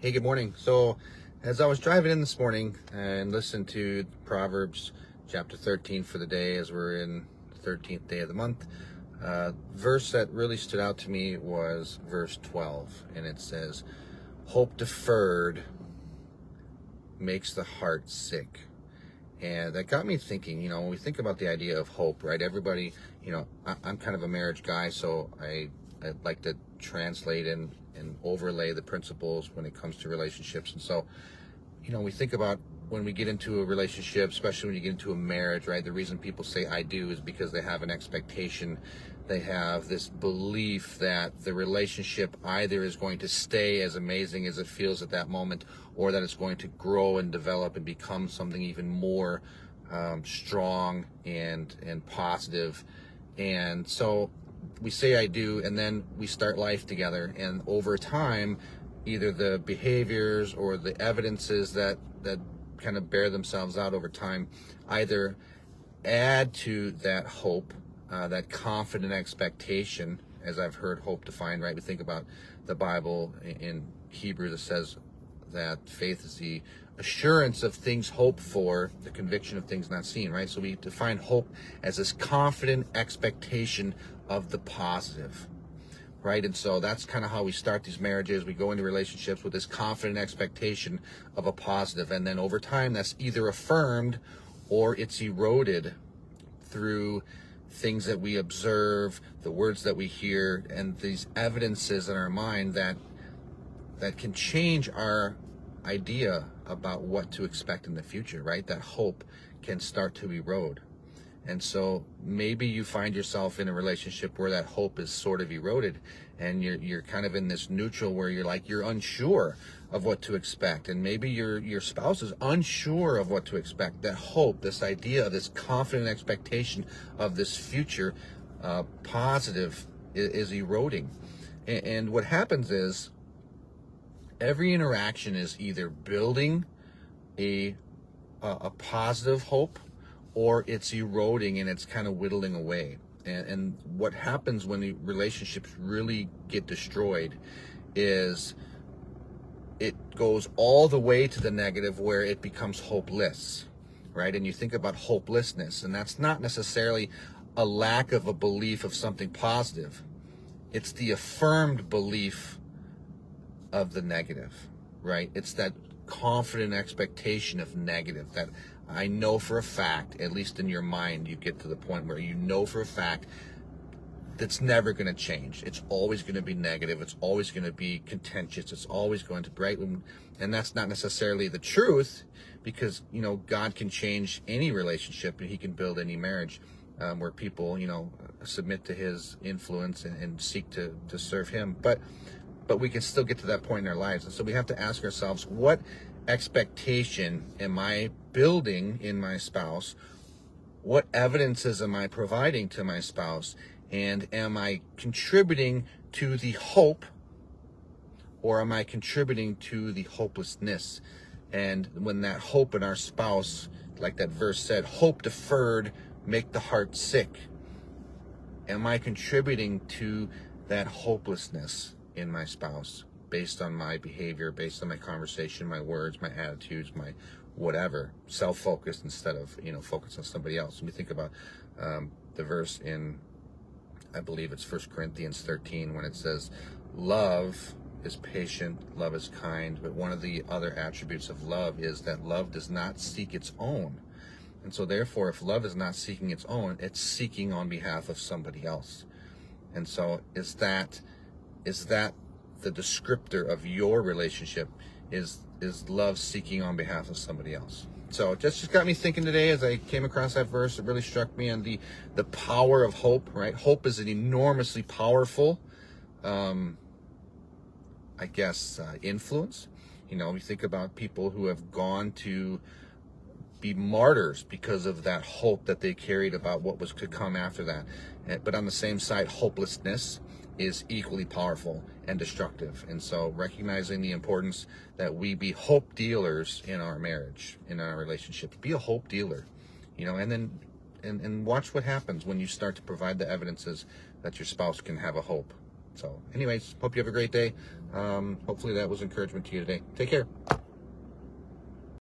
Hey, good morning. So, as I was driving in this morning and listened to Proverbs chapter 13 for the day, as we're in the 13th day of the month, verse that really stood out to me was verse 12, and it says, "Hope deferred makes the heart sick." And that got me thinking, when we think about the idea of hope, right? Everybody, I'm kind of a marriage guy, so I like to translate and overlay the principles when it comes to relationships. And so, we think about when we get into a relationship, especially when you get into a marriage, right? The reason people say I do is because they have an expectation. They have this belief that the relationship either is going to stay as amazing as it feels at that moment, or that it's going to grow and develop and become something even more strong and positive. And so we say I do, and then we start life together, and over time, either the behaviors or the evidences that kind of bear themselves out over time either add to that hope, that confident expectation, as I've heard hope defined, right? We think about the Bible in Hebrew that says that faith is the assurance of things hoped for, the conviction of things not seen, right? So we define hope as this confident expectation of the positive, right? And so that's kind of how we start these marriages. We go into relationships with this confident expectation of a positive, and then over time that's either affirmed or it's eroded through things that we observe, the words that we hear, and these evidences in our mind that can change our idea about what to expect in the future, right? That hope can start to erode. And so maybe you find yourself in a relationship where that hope is sort of eroded, and you're kind of in this neutral where you're unsure of what to expect, and maybe your spouse is unsure of what to expect. That hope, this idea, this confident expectation of this future positive is eroding. And what happens is every interaction is either building a positive hope, or it's eroding and it's kind of whittling away. And what happens when the relationships really get destroyed is it goes all the way to the negative, where it becomes hopeless, right? And you think about hopelessness, and that's not necessarily a lack of a belief of something positive. It's the affirmed belief of the negative, right? It's that confident expectation of negative that I know for a fact, at least in your mind, you get to the point where you know for a fact that's never going to change. It's always going to be negative. It's always going to be contentious. It's always going to be right. And that's not necessarily the truth, because, God can change any relationship, and he can build any marriage where people, submit to his influence and seek to serve him. But we can still get to that point in our lives. And so we have to ask ourselves, what expectation am I building in my spouse? What evidences am I providing to my spouse? And am I contributing to the hope, or am I contributing to the hopelessness? And when that hope in our spouse, like that verse said, hope deferred make the heart sick. Am I contributing to that hopelessness in my spouse based on my behavior, based on my conversation, my words, my attitudes, my whatever, self-focused instead of, focus on somebody else? And we think about the verse in, I believe it's 1 Corinthians 13, when it says, love is patient, love is kind. But one of the other attributes of love is that love does not seek its own. And so therefore, if love is not seeking its own, it's seeking on behalf of somebody else. And so is that the descriptor of your relationship? Is love seeking on behalf of somebody else? So it just got me thinking today as I came across that verse. It really struck me on the power of hope, right? Hope is an enormously powerful, influence. We think about people who have gone to be martyrs because of that hope that they carried about what was to come after that. But on the same side, hopelessness is equally powerful and destructive. And so recognizing the importance that we be hope dealers in our marriage, in our relationships. Be a hope dealer, and then and watch what happens when you start to provide the evidences that your spouse can have a hope. So anyways, hope you have a great day. Hopefully that was encouragement to you today. Take care.